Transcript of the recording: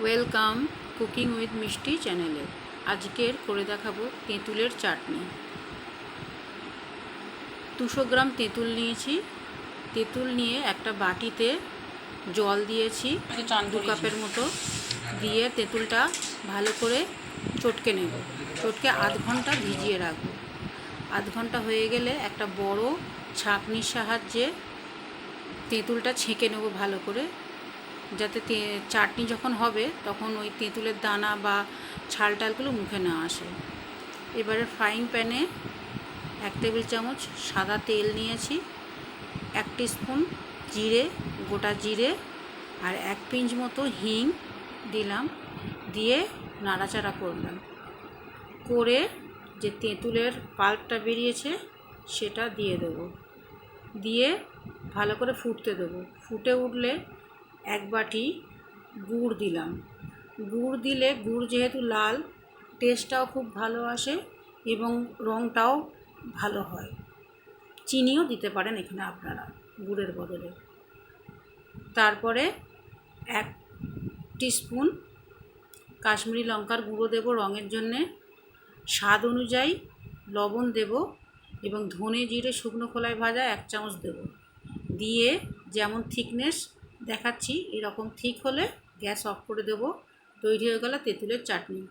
Welcome cooking with মিষ্টি চ্যানেলে। আজকের করে দেখাবো তেঁতুলের চাটনি। 200 গ্রাম তেঁতুল নিয়েছি। তেঁতুল নিয়ে একটা বাটিতে জল দিয়েছি 2 কাপের মতো, দিয়ে তেঁতুলটা ভালো করে চটকে নেব। চটকে আধ ঘন্টা ভিজিয়ে রাখবো। আধ ঘন্টা হয়ে গেলে একটা বড় ছাঁকনির সাহায্যে তেঁতুলটা ছেঁকে নেব ভালো করে, যাতে চাটনি যখন হবে তখন ওই তেঁতুলের দানা বা ছাল টালগুলো মুখে না আসে। এবারে ফ্রাইং প্যানে 1 টেবিল চামচ সাদা তেল নিয়েছি, 1 টিস্পুন জিরে, গোটা জিরে আর 1 পিঞ্চ মতো হিং দিলাম, দিয়ে নাড়াচাড়া করলাম। করে যে তেঁতুলের পাল্পটা বেরিয়েছে সেটা দিয়ে দেবো, দিয়ে ভালো করে ফুটতে দেবো। ফুটে উঠলে 1 বাটি গুড় দিলাম। গুড় দিলে গুড় যেহেতু লাল, টেস্টটাও খুব ভালো আসে এবং রঙটাও ভালো হয়। চিনিও দিতে পারেন এখানে আপনারা গুড়ের বদলে। তারপরে 1 টিস্পুন কাশ্মীরি লঙ্কার গুঁড়ো দেবো রঙের জন্যে, স্বাদ অনুযায়ী লবণ দেব এবং ধনে জিরে শুকনো খোলায় ভাজা 1 চামচ দেব। দিয়ে যেমন থিকনেস দেখাচ্ছি এরকম ঠিক হলে গ্যাস অফ করে দেব। তৈরি হয়ে গেল তেঁতুলের চাটনি।